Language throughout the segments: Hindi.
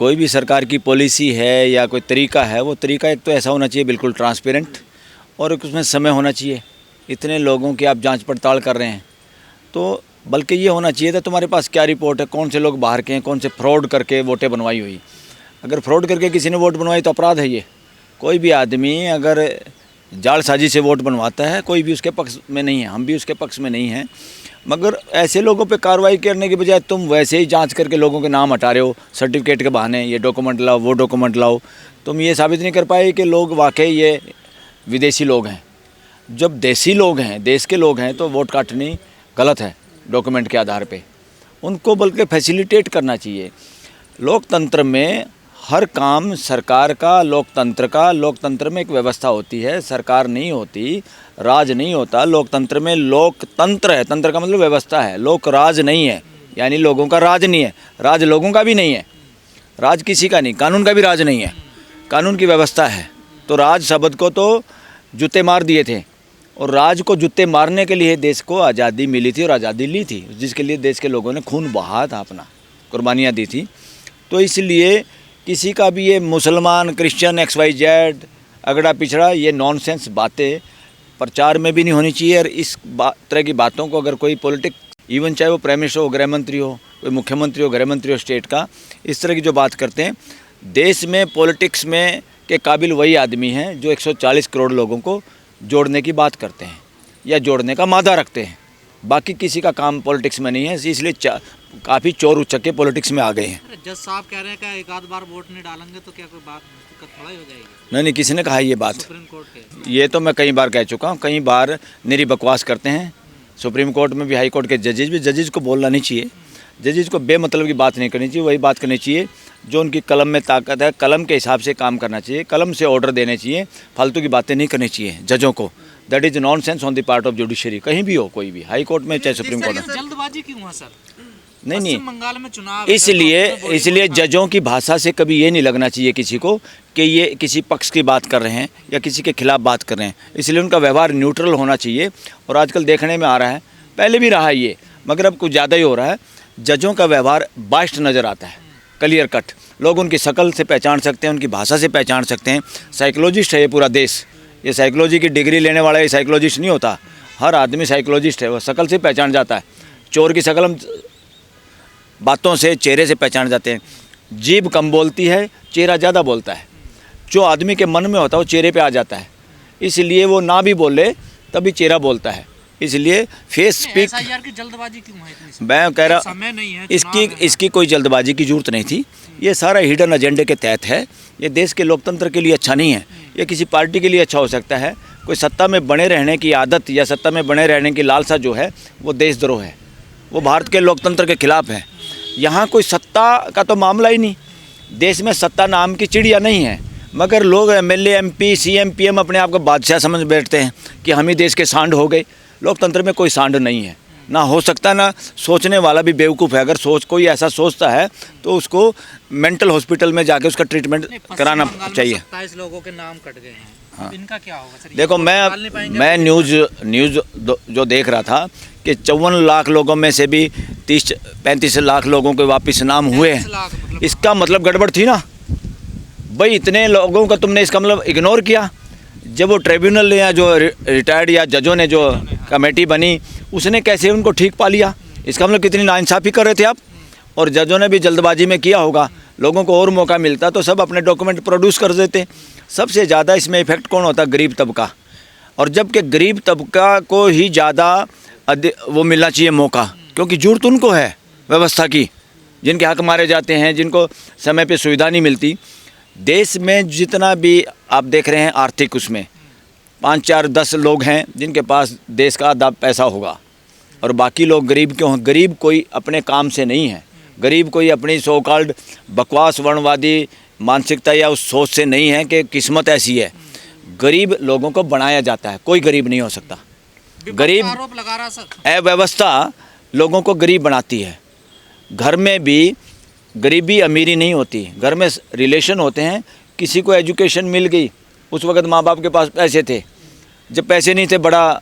कोई भी सरकार की पॉलिसी है या कोई तरीका है, वो तरीका एक तो ऐसा होना चाहिए बिल्कुल ट्रांसपेरेंट, और एक उसमें समय होना चाहिए। इतने लोगों की आप जांच पड़ताल कर रहे हैं तो बल्कि ये होना चाहिए था तुम्हारे पास क्या रिपोर्ट है, कौन से लोग बाहर के हैं, कौन से फ्रॉड करके वोटें बनवाई हुई। अगर फ्रॉड करके किसी ने वोट बनवाई तो अपराध है ये। कोई भी आदमी अगर जालसाजी से वोट बनवाता है, कोई भी उसके पक्ष में नहीं है, हम भी उसके पक्ष में नहीं हैं, मगर ऐसे लोगों पे कार्रवाई करने के बजाय तुम वैसे ही जांच करके लोगों के नाम हटा रहे हो सर्टिफिकेट के बहाने, ये डॉक्यूमेंट लाओ वो डॉक्यूमेंट लाओ। तुम ये साबित नहीं कर पाए कि लोग वाकई ये विदेशी लोग हैं। जब देसी लोग हैं, देश के लोग हैं, तो वोट काटनी गलत है डॉक्यूमेंट के आधार पे। उनको बल्कि फैसिलिटेट करना चाहिए। लोकतंत्र में हर काम सरकार का, लोकतंत्र में एक व्यवस्था होती है, सरकार नहीं होती, राज नहीं होता। लोकतंत्र में लोकतंत्र है, तंत्र का मतलब व्यवस्था है, लोक राज नहीं है, यानी लोगों का राज नहीं है, राज लोगों का भी नहीं है, राज किसी का नहीं, कानून का भी राज नहीं है, कानून की व्यवस्था है। तो राज शब्द को तो जूते मार दिए थे, और राज को जूते मारने के लिए देश को आज़ादी मिली थी और आज़ादी ली थी, जिसके लिए देश के लोगों ने खून बहा था, अपना कुर्बानियाँ दी थी। तो इसलिए किसी का भी ये मुसलमान, क्रिश्चियन, XYZ, अगड़ा पिछड़ा, ये नॉनसेंस बातें प्रचार में भी नहीं होनी चाहिए। और इस तरह की बातों को अगर कोई पॉलिटिक्स, इवन चाहे वो प्राइम मिनिस्टर हो, गृह मंत्री हो, कोई मुख्यमंत्री हो, गृह मंत्री हो स्टेट का, इस तरह की जो बात करते हैं, देश में पॉलिटिक्स में के काबिल वही आदमी हैं जो 140 करोड़ लोगों को जोड़ने की बात करते हैं या जोड़ने का मादा रखते हैं। बाकी किसी का काम पॉलिटिक्स में नहीं है, इसलिए काफ़ी चोर उचक्के पॉलिटिक्स में आ गए हैं। जज साहब कह रहे हैं कि एक आध बार वोट नहीं डालेंगे तो क्या कोई बात दिक्कत थोड़ा ही हो जाएगी? नहीं, किसी ने कहा ये बात? सुप्रीम कोर्ट के ये तो मैं कई बार कह चुका हूँ, कई बार निरी बकवास करते हैं। सुप्रीम कोर्ट में भी, हाई कोर्ट के जजेज भी, जजेज को बोलना नहीं चाहिए, जजेज को बेमतलब की बात नहीं करनी चाहिए, वही बात करनी चाहिए जो उनकी कलम में ताकत है, कलम के हिसाब से काम करना चाहिए, कलम से ऑर्डर देने चाहिए, फालतू की बातें नहीं करनी चाहिए जजों को। That is nonsense on the part of judiciary, कहीं भी हो, कोई भी, हाई कोर्ट में चाहे सुप्रीम कोर्ट में। जल्दबाजी क्यों है सर? नहीं, बंगाल में चुनाव, इसलिए जजों की भाषा से कभी ये नहीं लगना चाहिए किसी को कि ये किसी पक्ष की बात कर रहे हैं या किसी के खिलाफ बात कर रहे हैं। इसलिए उनका व्यवहार न्यूट्रल होना चाहिए। और आजकल देखने में आ रहा है, पहले भी रहा है ये, मगर अब कुछ ज़्यादा ही हो रहा है, जजों का व्यवहार बाइस्ड नज़र आता है, क्लियर कट। लोग उनकी शक्ल से पहचान सकते हैं, उनकी भाषा से पहचान सकते हैं। साइकोलॉजिस्ट है ये पूरा देश, ये साइकोलॉजी की डिग्री लेने वाला ये साइकोलॉजिस्ट नहीं होता, हर आदमी साइकोलॉजिस्ट है, वो शक्ल से पहचान जाता है। चोर की शक्ल हम बातों से, चेहरे से पहचान जाते हैं। जीभ कम बोलती है, चेहरा ज़्यादा बोलता है। जो आदमी के मन में होता है वो चेहरे पे आ जाता है, इसलिए वो ना भी बोले तभी चेहरा बोलता है। इसलिए फेस स्पीक। की जल्दबाजी क्यों है इतनी? मैं कह रहा, समय नहीं है, इसकी कोई जल्दबाजी की जरूरत नहीं थी। ये सारा हिडन एजेंडे के तहत है। ये देश के लोकतंत्र के लिए अच्छा नहीं है, ये किसी पार्टी के लिए अच्छा हो सकता है। कोई सत्ता में बने रहने की आदत या सत्ता में बने रहने की लालसा जो है वो देशद्रोह है, वो भारत के लोकतंत्र के खिलाफ है। यहाँ कोई सत्ता का तो मामला ही नहीं, देश में सत्ता नाम की चिड़िया नहीं है, मगर लोग MLA, MP, CM, PM अपने आप को बादशाह समझ बैठते हैं कि हम ही देश के सांड हो गए। लोकतंत्र में कोई सांड नहीं है, ना हो सकता, ना सोचने वाला भी बेवकूफ़ है। अगर कोई ऐसा सोचता है तो उसको मेंटल हॉस्पिटल में जाके उसका ट्रीटमेंट कराना चाहिए। 27 लोगों के नाम कट गए हैं, हाँ। इनका क्या होगा सर? देखो, मैं न्यूज़ जो देख रहा था कि 54 लाख लोगों में से भी 30-35 लाख लोगों के वापस नाम हुए हैं। इसका मतलब गड़बड़ थी ना भाई, इतने लोगों का तुमने इसका मतलब इग्नोर किया। जब वो ट्रिब्यूनल या जो रिटायर्ड या जजों ने जो कमेटी बनी, उसने कैसे उनको ठीक पा लिया? इसका मतलब कितनी नाइंसाफ़ी कर रहे थे आप। और जजों ने भी जल्दबाजी में किया होगा, लोगों को और मौका मिलता तो सब अपने डॉक्यूमेंट प्रोड्यूस कर देते। सबसे ज़्यादा इसमें इफेक्ट कौन होता? गरीब तबका। और जबकि गरीब तबका को ही ज़्यादा वो मिलना चाहिए मौका, क्योंकि जरूरत उनको है व्यवस्था की, जिनके हक मारे जाते हैं, जिनको समय पे सुविधा नहीं मिलती। देश में जितना भी आप देख रहे हैं आर्थिक, उसमें 5, 4, 10 लोग हैं जिनके पास देश का आधा पैसा होगा, और बाकी लोग गरीब क्यों हैं? गरीब कोई अपने काम से नहीं है, गरीब कोई अपनी सो कॉल्ड बकवास वर्णवादी मानसिकता या उस सोच से नहीं है कि किस्मत ऐसी है। गरीब लोगों को बनाया जाता है, कोई गरीब नहीं हो सकता। गरीब अव्यवस्था लोगों को गरीब बनाती है। घर में भी गरीबी अमीरी नहीं होती, घर में रिलेशन होते हैं। किसी को एजुकेशन मिल गई, उस वक्त माँ बाप के पास पैसे थे, जब पैसे नहीं थे बड़ा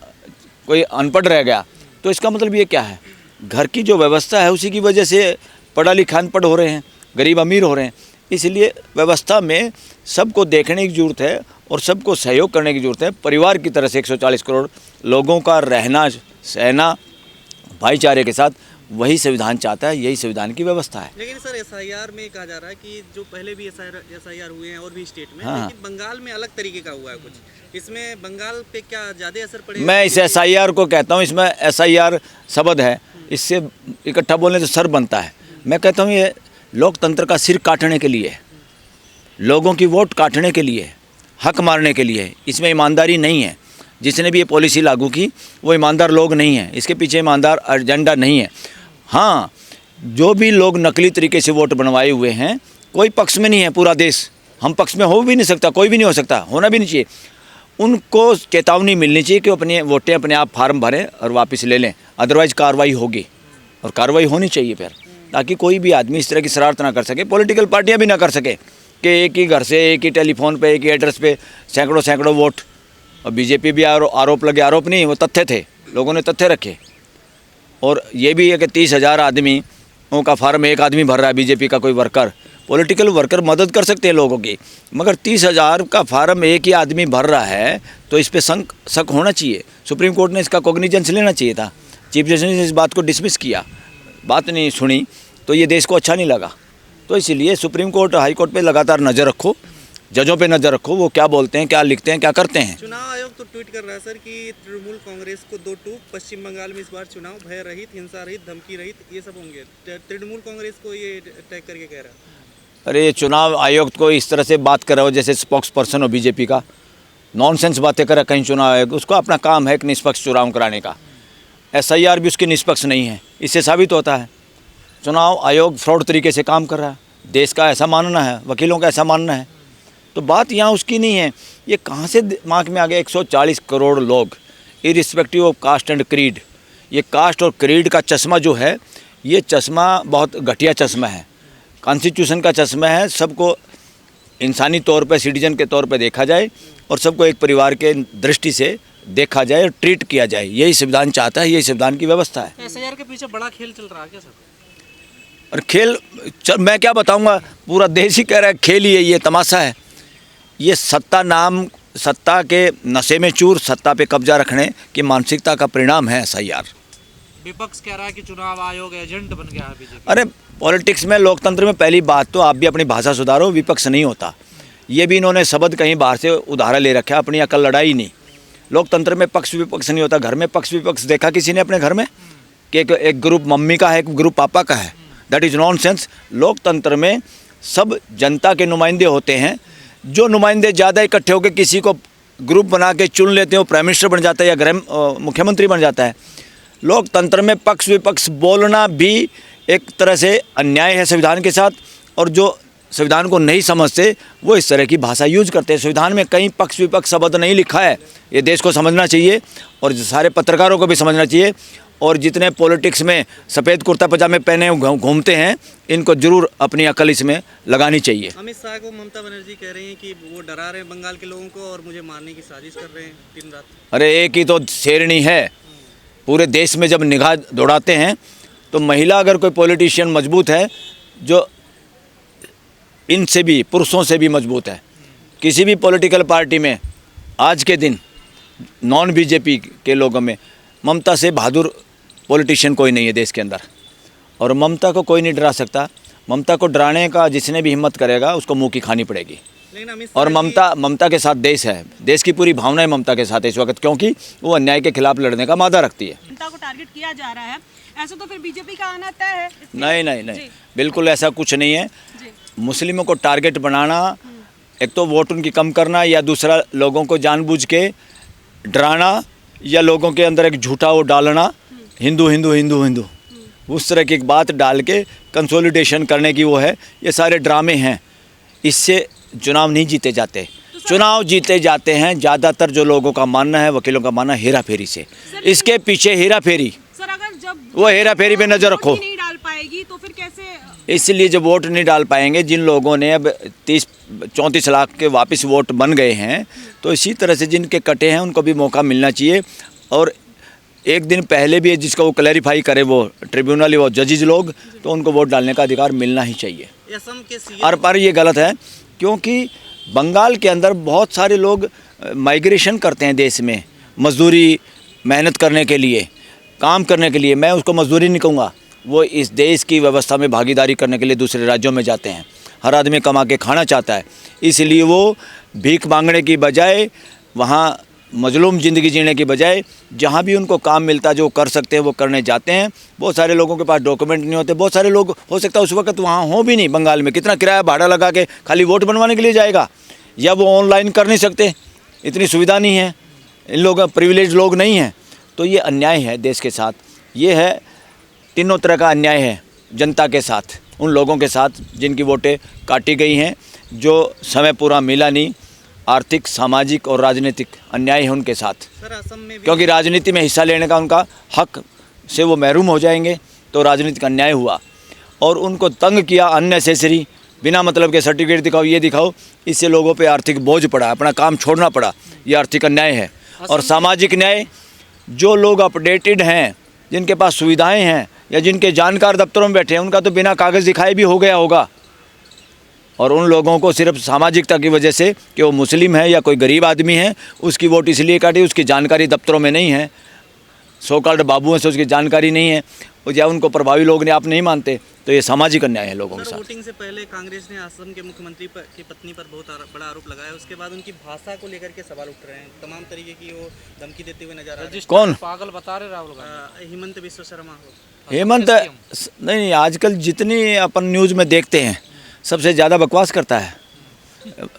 कोई अनपढ़ रह गया, तो इसका मतलब ये क्या है? घर की जो व्यवस्था है उसी की वजह से पढ़ा लिखा अनपढ़ हो रहे हैं, गरीब अमीर हो रहे हैं। इसलिए व्यवस्था में सबको देखने की ज़रूरत है और सबको सहयोग करने की ज़रूरत है। परिवार की तरह से 140 करोड़ लोगों का रहना सहना भाईचारे के साथ वही संविधान चाहता है, यही संविधान की व्यवस्था है। लेकिन सर एसआईआर में कहा जा रहा है कि जो पहले भी एसआईआर हुए हैं और भी स्टेट में, हाँ। लेकिन बंगाल में अलग तरीके का हुआ है कुछ। इसमें बंगाल पे क्या ज़्यादा असर पड़ेगा? मैं इस एसआईआर को कहता हूँ, इसमें एसआईआर शब्द है, इससे इकट्ठा बोलने से सर बनता है। मैं कहता हूँ ये लोकतंत्र का सिर काटने के लिए, लोगों की वोट काटने के लिए, हक मारने के लिए। इसमें ईमानदारी नहीं है। जिसने भी ये पॉलिसी लागू की वो ईमानदार लोग नहीं हैं, इसके पीछे ईमानदार एजेंडा नहीं है। हाँ, जो भी लोग नकली तरीके से वोट बनवाए हुए हैं, कोई पक्ष में नहीं है पूरा देश, हम पक्ष में हो भी नहीं सकता, कोई भी नहीं हो सकता, होना भी नहीं चाहिए। उनको चेतावनी मिलनी चाहिए कि अपनी वोटें अपने आप फार्म भरें और वापस ले लें, अदरवाइज़ कार्रवाई होगी और कार्रवाई होनी चाहिए फिर, ताकि कोई भी आदमी इस तरह की शरारत ना कर सके, पॉलिटिकल पार्टियां भी ना कर सके कि एक ही घर से, एक ही टेलीफोन पे, एक ही एड्रेस पे सैकड़ों वोट। और बीजेपी भी आरोप लगे, आरोप नहीं, वो तथ्य थे, लोगों ने तथ्य रखे। और ये भी है कि 30,000 आदमी का फार्म एक आदमी भर रहा है, बीजेपी का कोई वर्कर, पॉलिटिकल वर्कर मदद कर सकते हैं लोगों की, मगर 30,000 का फार्म एक ही आदमी भर रहा है तो इस पर शक होना चाहिए। सुप्रीम कोर्ट ने इसका कॉग्निजेंस लेना चाहिए था। चीफ जस्टिस ने इस बात को डिसमिस किया, बात नहीं सुनी, तो ये देश को अच्छा नहीं लगा। तो इसलिए सुप्रीम कोर्ट, हाई कोर्ट पे लगातार नज़र रखो, जजों पे नज़र रखो, वो क्या बोलते हैं, क्या लिखते हैं, क्या करते हैं। चुनाव आयोग तो ट्वीट कर रहा है सर कि तृणमूल कांग्रेस को 2 टूक, पश्चिम बंगाल में इस बार चुनाव भय रहित, हिंसा रहित, धमकी रहित, ये सब होंगे। तृणमूल कांग्रेस को ये टैग करके कह रहा है। अरे ये चुनाव आयोग को इस तरह से बात कर रहे हो जैसे स्पोक्स पर्सन हो बीजेपी का, नॉनसेंस बातें कर रहा है कहीं चुनाव आयोग। उसको अपना काम है एक निष्पक्ष चुनाव कराने का, एसआईआर भी उसकी निष्पक्ष नहीं है। इससे साबित होता है चुनाव आयोग फ्रॉड तरीके से काम कर रहा है, देश का ऐसा मानना है, वकीलों का ऐसा मानना है। तो बात यहाँ उसकी नहीं है, ये कहाँ से दिमाग में आ गया 140 करोड़ लोग, irrespective of caste and creed. ये कास्ट और क्रीड का चश्मा जो है, ये चश्मा बहुत घटिया चश्मा है, कॉन्स्टिट्यूशन का चश्मा है। सबको इंसानी तौर पे, सिटीजन के तौर पे देखा जाए और सबको एक परिवार के दृष्टि से देखा जाए और ट्रीट किया जाए, यही संविधान चाहता है, यही संविधान की व्यवस्था है। एसआईआर के पीछे बड़ा खेल चल रहा है क्या सर? और खेल मैं क्या बताऊंगा, पूरा देश ही कह रहा है खेल ही है, ये तमाशा है। ये सत्ता के नशे में चूर, सत्ता पे कब्जा रखने की मानसिकता का परिणाम है एसआईआर। विपक्ष कह रहा है कि चुनाव आयोग एजेंट बन गया है बीजेपी। अरे पॉलिटिक्स में, लोकतंत्र में पहली बात तो आप भी अपनी भाषा सुधारो, विपक्ष नहीं होता। ये भी इन्होंने शब्द कहीं बाहर से उधार ले रखा है, अपनी अकल लड़ाई नहीं। लोकतंत्र में पक्ष विपक्ष नहीं होता। घर में पक्ष विपक्ष देखा किसी ने अपने घर में कि एक ग्रुप मम्मी का है, एक ग्रुप पापा का है? That is nonsense. लोकतंत्र में सब जनता के नुमाइंदे होते हैं। जो नुमाइंदे ज़्यादा इकट्ठे होकर किसी को ग्रुप बना के चुन लेते हैं, वो प्राइम मिनिस्टर बन जाता है या मुख्यमंत्री बन जाता है। लोकतंत्र में पक्ष विपक्ष बोलना भी एक तरह से अन्याय है संविधान के साथ, और जो संविधान को नहीं समझते वो इस तरह की भाषा यूज करते हैं। संविधान में कहीं पक्ष विपक्ष शब्द नहीं लिखा है, ये देश को समझना चाहिए और सारे पत्रकारों को भी समझना चाहिए। और जितने पॉलिटिक्स में सफ़ेद कुर्ता पजामे पहने घूमते हैं, इनको जरूर अपनी अकल इसमें लगानी चाहिए। अमित शाह को ममता बनर्जी कह रही हैं कि वो डरा रहे हैं बंगाल के लोगों को और मुझे मारने की साजिश कर रहे हैं दिन रात। अरे एक ही तो शेरनी है, पूरे देश में जब निगाह दौड़ाते हैं तो महिला अगर कोई पॉलिटिशियन मजबूत है, जो इनसे भी, पुरुषों से भी मजबूत है, किसी भी पॉलिटिकल पार्टी में आज के दिन नॉन बीजेपी के लोगों में ममता से बहादुर पॉलिटिशियन कोई नहीं है देश के अंदर। और ममता को कोई नहीं डरा सकता। ममता को डराने का जिसने भी हिम्मत करेगा उसको मुंह की खानी पड़ेगी। और ममता के साथ देश है, देश की पूरी भावना है ममता के साथ इस वक्त, क्योंकि वो अन्याय के खिलाफ लड़ने का मादा रखती है। जनता को टारगेट किया जा रहा है, ऐसा तो फिर बीजेपी का आना तय है? नहीं, बिल्कुल ऐसा कुछ नहीं है। मुस्लिमों को टारगेट बनाना, एक तो वोट उनकी कम करना, या दूसरा लोगों को जानबूझ के डराना, या लोगों के अंदर एक झूठा वो डालना, हिंदू हिंदू हिंदू हिंदू, उस तरह की एक बात डाल के कंसोलिडेशन करने की वो है। ये सारे ड्रामे हैं, इससे चुनाव नहीं जीते जाते। चुनाव जीते जाते हैं ज़्यादातर जो लोगों का मानना है, वकीलों का मानना, हेरा फेरी से। इसके पीछे हेरा फेरी, सर अगर जब वो हेरा फेरी पे नज़र रखो। नहीं डाल पाएगी तो फिर कैसे? इसलिए जब वोट नहीं डाल पाएंगे, जिन लोगों ने अब 30-34 लाख के वापस वोट बन गए हैं, तो इसी तरह से जिनके कटे हैं उनको भी मौका मिलना चाहिए। और एक दिन पहले भी जिसका वो क्लैरिफाई करे वो ट्रिब्यूनल वो जजेज लोग, तो उनको वोट डालने का अधिकार मिलना ही चाहिए। असम के सीएम और पर ये गलत है, क्योंकि बंगाल के अंदर बहुत सारे लोग माइग्रेशन करते हैं देश में, मजदूरी मेहनत करने के लिए, काम करने के लिए। मैं उसको मजदूरी नहीं कहूँगा, वो इस देश की व्यवस्था में भागीदारी करने के लिए दूसरे राज्यों में जाते हैं। हर आदमी कमा के खाना चाहता है, इसलिए वो भीख मांगने की बजाय, वहाँ मजलूम ज़िंदगी जीने की बजाय जहाँ भी उनको काम मिलता है जो कर सकते हैं वो करने जाते हैं। बहुत सारे लोगों के पास डॉक्यूमेंट नहीं होते, बहुत सारे लोग हो सकता है उस वक्त वहाँ हो भी नहीं। बंगाल में कितना किराया भाड़ा लगा के खाली वोट बनवाने के लिए जाएगा, या वो ऑनलाइन कर नहीं सकते, इतनी सुविधा नहीं है, इन लोग प्रिविलेज लोग नहीं हैं। तो ये अन्याय है देश के साथ, ये है तीनों तरह का अन्याय है जनता के साथ, उन लोगों के साथ जिनकी वोटें काटी गई हैं, जो समय पूरा मिला नहीं। आर्थिक, सामाजिक और राजनीतिक अन्याय है उनके साथ, सर असम में भी क्योंकि राजनीति में हिस्सा लेने का उनका हक से वो महरूम हो जाएंगे, तो राजनीतिक अन्याय हुआ। और उनको तंग किया अननेसेसरी, बिना मतलब के सर्टिफिकेट दिखाओ, ये दिखाओ, इससे लोगों पे आर्थिक बोझ पड़ा, अपना काम छोड़ना पड़ा, ये आर्थिक अन्याय है। और सामाजिक न्याय, जो लोग अपडेटेड हैं, जिनके पास सुविधाएं हैं या जिनके जानकार दफ्तरों में बैठे हैं, उनका तो बिना कागज़ दिखाए भी हो गया होगा। और उन लोगों को सिर्फ सामाजिकता की वजह से कि वो मुस्लिम है या कोई गरीब आदमी है, उसकी वोट इसलिए काटी, उसकी जानकारी दफ्तरों में नहीं है, सो कॉल्ड बाबुओं से उसकी जानकारी नहीं है, या उनको प्रभावी लोग ने आप नहीं मानते, तो ये सामाजिक अन्याय है लोगों के सर साथ। वोटिंग से पहले कांग्रेस ने असम के मुख्यमंत्री की पत्नी पर बहुत बड़ा आरोप लगाया, उसके बाद उनकी भाषा को लेकर के सवाल उठ रहे हैं, तमाम तरीके की वो धमकी देते हुए नजर आ रहे हैं। कौन? पागल बता रहे राहुल गांधी। हेमंत बिश्व शर्मा हो, हेमंत नहीं, आजकल जितनी अपन न्यूज़ में देखते हैं सबसे ज़्यादा बकवास करता है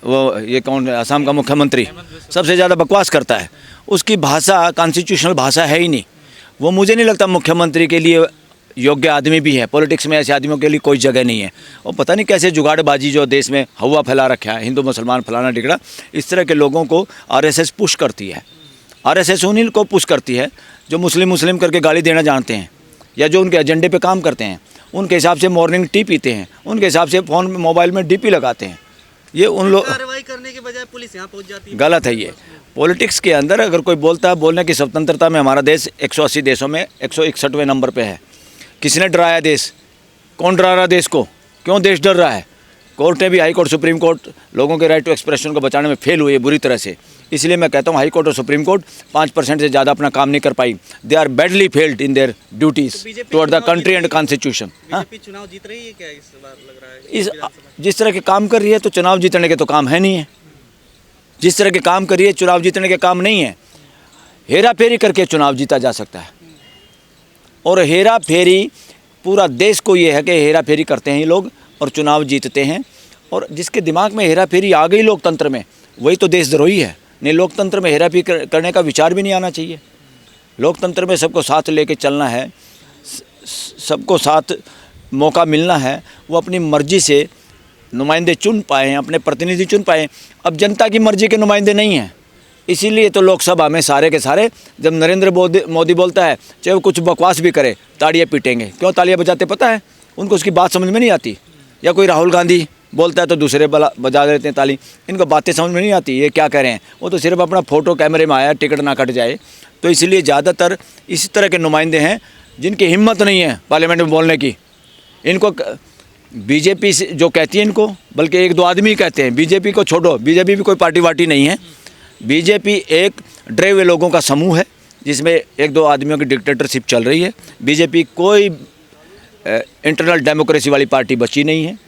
वो, ये कौन, असम का मुख्यमंत्री सबसे ज़्यादा बकवास करता है। उसकी भाषा कॉन्स्टिट्यूशनल भाषा है ही नहीं। वो मुझे नहीं लगता मुख्यमंत्री के लिए योग्य आदमी भी है। पॉलिटिक्स में ऐसे आदमियों के लिए कोई जगह नहीं है। और पता नहीं कैसे जुगाड़बाजी जो देश में हवा फैला रखा है, हिंदू मुसलमान फलाना टिकड़ा, इस तरह के लोगों को आरएसएस पुश करती है। आरएसएस उन्हीं को पुश करती है जो मुस्लिम करके गाली देना जानते हैं, या जो उनके एजेंडे पे काम करते हैं। उनके हिसाब से मॉर्निंग टी पीते हैं, उनके हिसाब से फ़ोन में मोबाइल में डीपी लगाते हैं। ये उन लोग कार्रवाई करने के बजाय पुलिस यहाँ पहुँच जाती है। गलत है। ये पॉलिटिक्स के अंदर अगर कोई बोलता है, बोलने की स्वतंत्रता में हमारा देश 180 देशों में 161वें नंबर पे है। किसने डराया देश? कौन डरा रहा देश को? क्यों देश डर रहा है? कोर्ट ने भी, हाई कोर्ट, सुप्रीम कोर्ट लोगों के राइट टू एक्सप्रेशन को बचाने में फेल हुई है बुरी तरह से। इसलिए मैं कहता हूँ हाई कोर्ट और सुप्रीम कोर्ट 5% से ज़्यादा अपना काम नहीं कर पाई। They are badly failed in their duties toward the country and constitution. BJP चुनाव जीत रही है क्या इस बार, लग रहा है? इस जिस तरह के काम कर रही है तो चुनाव जीतने के तो काम है नहीं है। जिस तरह के काम कर रही है चुनाव जीतने के काम नहीं है। हेरा फेरी करके चुनाव जीता जा सकता है, और हेरा फेरी पूरा देश को ये है कि हेरा फेरी करते हैं ये लोग और चुनाव जीतते हैं। और जिसके दिमाग में हेरा फेरी आ गई लोकतंत्र में, वही तो देशद्रोही है। नहीं, लोकतंत्र में हेरा फेरी करने का विचार भी नहीं आना चाहिए। लोकतंत्र में सबको साथ लेके चलना है, सबको साथ मौका मिलना है, वो अपनी मर्जी से नुमाइंदे चुन पाएँ, अपने प्रतिनिधि चुन पाएँ। अब जनता की मर्जी के नुमाइंदे नहीं हैं, इसीलिए तो लोकसभा में सारे के सारे जब नरेंद्र मोदी बोलता है, चाहे वो कुछ बकवास भी करे, ताड़ियाँ पीटेंगे। क्यों तालियाँ बजाते पता है? उनको उसकी बात समझ में नहीं आती। या कोई राहुल गांधी बोलता है तो दूसरे बजा देते हैं ताली। इनको बातें समझ में नहीं आती, ये क्या कह रहे हैं। वो तो सिर्फ अपना फ़ोटो कैमरे में आया, टिकट ना कट जाए। तो इसलिए ज़्यादातर इसी तरह के नुमाइंदे हैं जिनकी हिम्मत नहीं है पार्लियामेंट में बोलने की। इनको बीजेपी से जो कहती है इनको, बल्कि एक दो आदमी कहते हैं। बीजेपी को छोड़ो, बीजेपी भी कोई पार्टी वार्टी नहीं है। बीजेपी एक डरे हुए लोगों का समूह है जिसमें एक दो आदमियों की डिक्टेटरशिप चल रही है। बीजेपी कोई इंटरनल डेमोक्रेसी वाली पार्टी बची नहीं है।